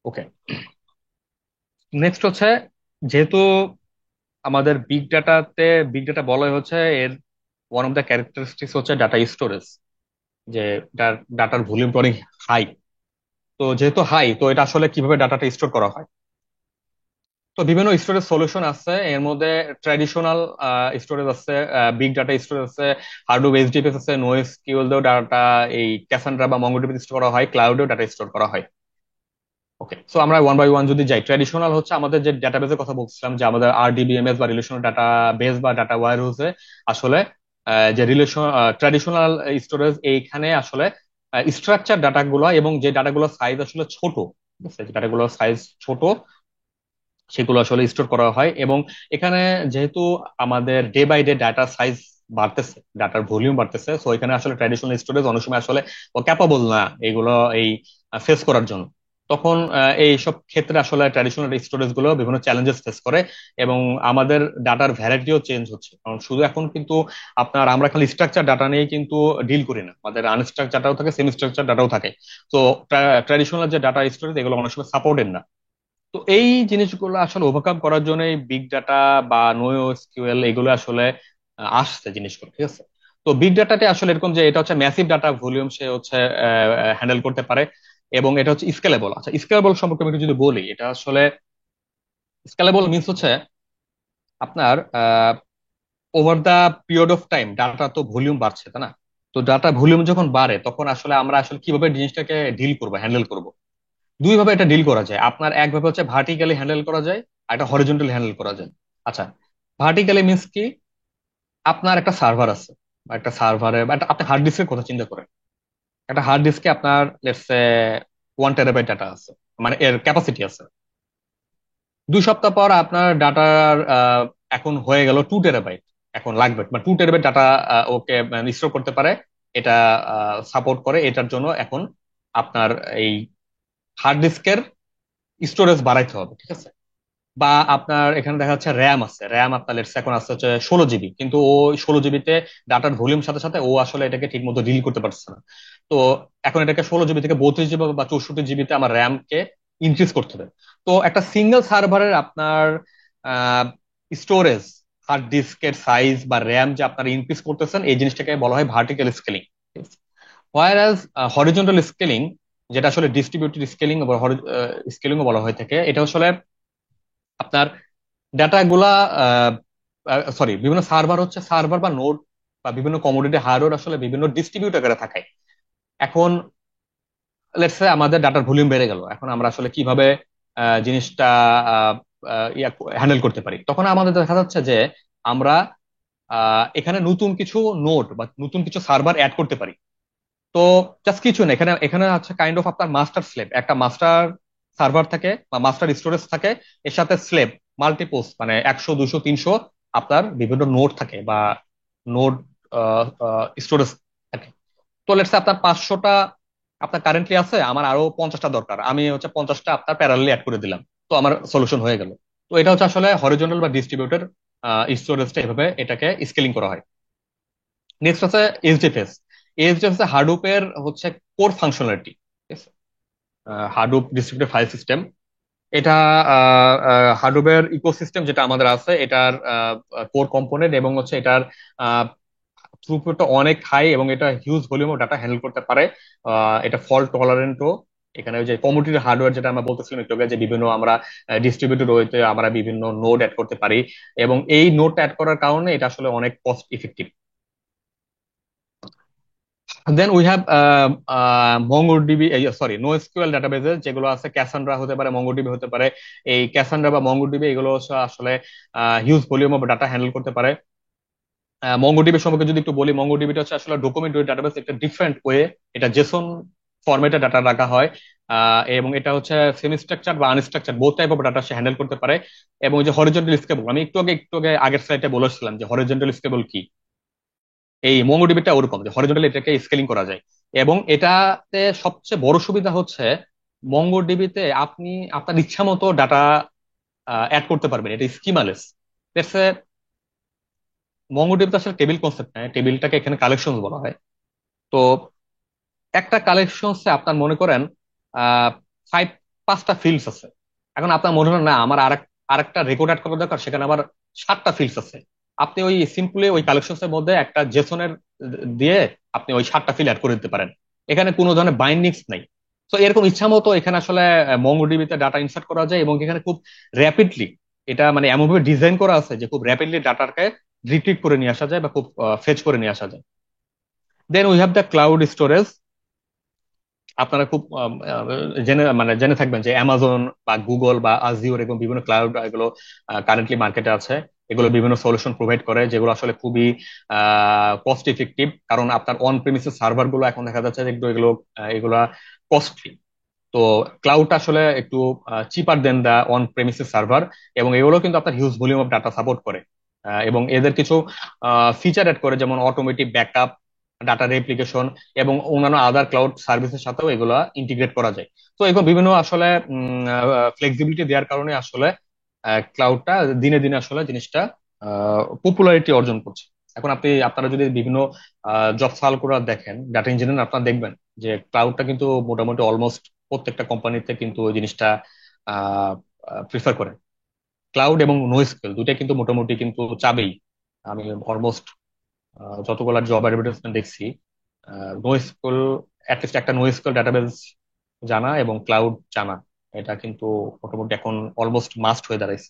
ওকে, next হচ্ছে, যেহেতু আমাদের বিগ ডাটা বলাই হচ্ছে এর ওয়ান অফ দ্য ক্যারেক্টারিস্টিক্স হচ্ছে ডাটা স্টোরেজ, যে ডাটার ভলিউমটা অনেক হাই। তো যেহেতু হাই, তো এটা আসলে কিভাবে ডাটাটা স্টোর করা হয়? তো বিভিন্ন স্টোরেজ সলিউশন আছে, এর মধ্যে ট্র্যাডিশনাল স্টোরেজ আছে, বিগ ডাটা স্টোরেজ আছে, হার্ডওয়্যার এইচডিএফএস আছে, নোএসকিউএল দিয়েও ডাটা, এই ক্যাসান্ড্রা বা মঙ্গোডিবি স্টোর করা হয়, ক্লাউডেও ডাটা স্টোর করা হয়। ওকে, সো আমরা ওয়ান বাই ওয়ান যদি যাই, ট্র্যাডিশনাল হচ্ছে আমাদের যে ডাটাবেসের কথা বলছিলাম, যে আমাদের আরডিবিএমএস বা রিলেশনাল ডাটা বেস বা ডাটা ওয়্যার হাউসে আসলে যে রিলেশন ট্র্যাডিশনাল স্টোরেজ, এইখানে আসলে স্ট্রাকচার ডাটাগুলো এবং যে ডাটাগুলোর সাইজ আসলে ছোট, ঠিক আছে, যে ডাটাগুলোর সাইজ ছোট সেগুলো আসলে স্টোর করা হয়। এবং এখানে যেহেতু আমাদের day by day data size বাড়তেছে, ডাটার ভলিউম বাড়তেছে, সো এখানে আসলে ট্র্যাডিশনাল স্টোরেজ অনেক সময় আসলে ক্যাপাবল না এগুলো এই ফেস করার জন্য। তখন এই সব ক্ষেত্রে আসলে ট্র্যাডিশনাল স্টোরেজ গুলো বিভিন্ন চ্যালেঞ্জেস ফেস করে। এবং আমাদের ডাটার ভ্যারাইটিও চেঞ্জ হচ্ছে, কারণ শুধু এখন কিন্তু আমরা খালি স্ট্রাকচার ডাটা নিয়ে কিন্তু ডিল করি না, আমাদের আনস্ট্রাকচার ডাটাও থাকে, সেমি স্ট্রাকচার ডাটাও থাকে। তো ট্র্যাডিশনাল যে ডাটা স্টোরেজ এগুলো অনেক সময় সাপোর্টেড না। তো এই জিনিসগুলো আসলে ওভারকাম করার জন্য বিগ ডাটা বা নোএসকিউএল এগুলো আসলে আসছে জিনিসগুলো, ঠিক আছে। তো বিগ ডাটাতে আসলে এরকম যে এটা হচ্ছে ম্যাসিভ ডাটা ভলিউম, সে হচ্ছে হ্যান্ডেল করতে পারে, এবং এটা হচ্ছে স্কেলেবল। আচ্ছা, স্কেলেবল সম্পর্কে আমি একটু যদি বলি, এটা আসলে স্কেলেবল মিনস হচ্ছে আপনার over the period of time data তো ভলিউম বাড়ছে, তাই না? তো ডাটা ভলিউম যখন বাড়ে তখন আসলে আমরা আসলে কিভাবে জিনিসটাকে ডিল করবো, হ্যান্ডেল করব। দুই ভাবে এটা ডিল করা যায় আপনার, একভাবে হচ্ছে ভার্টিক্যালি হ্যান্ডেল করা যায়, আর একটা হরিজন্টালি হ্যান্ডেল করা যায়। আচ্ছা, ভার্টিক্যালি মিনস কি? আপনার একটা সার্ভার আছে, বা একটা সার্ভারে বা আপনি হার্ড ডিস্কের কথা চিন্তা করেন। একটা হার্ড ডিস্কে আপনার লেটস সে 1 টেরাবাইট ডাটা আছে, মানে এর ক্যাপাসিটি আছে। 2 সপ্তাহ পর আপনার ডাটার এখন হয়ে গেল 2 টেরাবাইট, এখন লাগবে মানে 2 টেরাবাইট ডাটা ওকে স্টোর করতে পারে, এটা সাপোর্ট করে। এটার জন্য এখন আপনার এই হার্ড ডিস্কের স্টোরেজ বাড়াইতে হবে, ঠিক আছে। বা আপনার এখানে দেখা যাচ্ছে র্যাম আছে, র্যাম আপনার লেটস এখন আসছে হচ্ছে 16 জিবি, কিন্তু ও 16 জিবিতে ডাটার ভলিউম সাথে সাথে ও আসলে এটাকে ঠিক মতো ডিল করতে পারছে না। তো এখন এটাকে 16 জিবি থেকে 32 জিবি বা 64 জিবিতে আমার র্যাম কে ইনক্রিজ করতে হবে। তো একটা সিঙ্গেল সার্ভারের আপনার স্টোরেজ, হার্ড ডিস্কের সাইজ বা র্যাম যে আপনারা ইনক্রিজ করতেছেন, এই জিনিসটাকে বলা হয় ভার্টিক্যাল স্কেলিং। হোয়ারাজ হরিজন্টাল স্কেলিং, যেটা আসলে ডিস্ট্রিবিউটেড স্কেলিং বা স্কেলিং বলা হয়ে থাকে, এটা আসলে আপনার ডাটা গুলা, সরি, বিভিন্ন সার্ভার হচ্ছে, সার্ভার বা নোড বা বিভিন্ন কমোডিটি হার্ডওয়্যার আসলে বিভিন্ন ডিস্ট্রিবিউট আকারে থাকে। এখন লেটস সে আমাদের ডাটার ভলিউম বেড়ে গেল, এখন আমরা আসলে কিভাবে জিনিসটা হ্যান্ডেল করতে পারি? তখন আমাদের দেখা যাচ্ছে যে আমরা এখানে নতুন কিছু নোড বা নতুন কিছু সার্ভার অ্যাড করতে পারি। তো জাস্ট কিছু না, এখানে এখানে হচ্ছে কাইন্ড অফ আপনার মাস্টার স্লেভ, একটা মাস্টার সার্ভার থাকে বা মাস্টার স্টোরেজ থাকে, এর সাথে স্লেভ মাল্টিপোস মানে 100 200 300 আপনার বিভিন্ন নোড থাকে বা নোড স্টোরেজ থাকে। তো লেটস আপনার 500টা আপনার কারেন্টলি আছে, আমার আরো 50টা দরকার, আমি হচ্ছে 50টা আপনার প্যারালালি অ্যাড করে দিলাম, তো আমার সলিউশন হয়ে গেল। তো এটা হচ্ছে আসলে হরিজন্টাল বা ডিস্ট্রিবিউটেড স্টোরেজটা, এভাবে এটাকে স্কেলিং করা হয়। নেক্সট হচ্ছে এইচডিএফএস। এইচডিএফএস হাডুপের হচ্ছে কোর ফাংশনালিটি, ঠিক আছে। হাডুপ ডিস্ট্রিবিউটেড ফাইল সিস্টেম, এটা হাডুপের ইকোসিস্টেম যেটা আমাদের আছে, এটার কোর কম্পোনেন্ট, এবং হচ্ছে এটার থ্রুপুটটা অনেক হাই, এবং এটা huge volume of data handle করতে পারে। এটা ফল্ট টলারেন্টও। এখানে ওই যে কমিউনিটির হার্ডওয়্যার যেটা আমরা বলতেছিলাম একটু আগে, যে বিভিন্ন আমরা ডিস্ট্রিবিউটেড ওয়েতে আমরা বিভিন্ন নোড অ্যাড করতে পারি, এবং এই নোড অ্যাড করার কারণে এটা আসলে অনেক cost effective. Then we have MongoDB, sorry, NoSQL databases যেগুলো আছে, ক্যাসান্ড্রা হতে পারে, মঙ্গোডিবি হতে পারে। এই ক্যাসান্ড্রা বা মঙ্গোডিবি এগুলো হচ্ছে আসলে huge volume of data handle করতে পারে। মঙ্গোডিবি সম্পর্কে যদি একটু বলি, মঙ্গোডিবিটা হচ্ছে আসলে ডকুমেন্ট ডাটাবেস, একটা ডিফারেন্ট ওয়ে, এটা জেসন ফরম্যাটে ডাটা রাখা হয়। এবং এটা হচ্ছে সেমি স্ট্রাকচার বা unstructured both type of data say handle করতে পারে। এবং ওই যে হরিজন্টাল স্কেবল, আমি একটু আগে আগের স্লাইডে বলেছিলাম যে হরিজন্টাল স্কেবল কি, এই মঙ্গোডিবিটা ওরকম যে হরিজন্টালি এটাকে স্কেলিং করা যায়। এবং এটাতে সবচেয়ে বড় সুবিধা হচ্ছে মঙ্গোডিবিতে আপনি আপনার ইচ্ছা মতো ডাটা অ্যাড করতে পারবেন, এটা স্কিমালেস। মঙ্গোডিবিতে আসলে টেবিল কনসেপ্ট নেই, টেবিলটাকে এখানে কালেকশন বলা হয়। তো একটা কালেকশন আপনার মনে করেন 5 5টা ফিল্ডস আছে। এখন আপনার মনে হয় না আমার আরেকটা রেকর্ড অ্যাড করা দরকার, সেখানে আবার 7টা ফিল্ডস আছে। আপনি ওই সিম্পলি ওই কালেকশনস এর মধ্যে একটা জেসনের দিয়ে আপনি ওই 7টা ফিল্ড অ্যাড করে দিতে পারেন। এখানে কোনো ধরনের বাইন্ডিংস নাই। তো এরকম ইচ্ছা মতো এখানে আসলে মঙ্গোডিবিতে ডাটা ইনসার্ট করা যায়, এবং এখানে খুব র্যাপিডলি এটা মানে এমনভাবে ডিজাইন করা আছে যে খুব র্যাপিডলি ডাটাকে রিট্রিভ করে নিয়ে আসা যায় বা খুব ফেচ করে নিয়ে আসা যায়। Then we have the cloud storage. আপনারা খুব জেনে থাকবেন যে অ্যামাজন বা গুগল বা আজিওর এরকম বিভিন্ন ক্লাউড এগুলো কারেন্টলি মার্কেটে আছে। এগুলো বিভিন্ন সলিউশন প্রোভাইড করে যেগুলো আসলে খুবই কস্ট ইফেক্টিভ, কারণ আপনার অন প্রিমিসেস সার্ভার গুলো এখন দেখা যাচ্ছে যে একটু এগুলো এগুলা কস্টলি। তো ক্লাউড আসলে একটু চিপার দেন দা অন প্রেমিসেস সার্ভার, এবং এগুলো কিন্তু আপনার huge volume of data support করে। এবং এদের কিছু ফিচার অ্যাড করে, যেমন অটোমেটিক ব্যাকআপ, ডাটা রেপ্লিকেশন, এবং অন্যান্য আদার ক্লাউড সার্ভিসের সাথেও এগুলা ইন্টিগ্রেট করা যায়। তো এগুলো বিভিন্ন আসলে ফ্লেক্সিবিলিটি দেওয়ার কারণে আসলে ক্লাউডটা দিনে দিনে আসলে জিনিসটা পপুলারিটি অর্জন করছে। এখন আপনারা যদি বিভিন্ন জব সার্কুলার দেখেন ডাটা ইঞ্জিনিয়ার, আপনারা দেখবেন যে ক্লাউডটা কিন্তু মোটামুটি অলমোস্ট প্রত্যেকটা কোম্পানিতে কিন্তু ওই জিনিসটা প্রিফার করে। ক্লাউড এবং নোএসকিউএল দুইটা কিন্তু মোটামুটি কিন্তু চাবেই। আমি অলমোস্ট যতগুলো জব অ্যাডভার্টাইজমেন্ট দেখছি, নোএসকিউএল, অ্যাটলিস্ট একটা নোএসকিউএল ডাটাবেস জানা এবং ক্লাউড জানা, এটা কিন্তু মোটামুটি এখন অলমোস্ট মাস্ট হয়ে দাঁড়াইছে।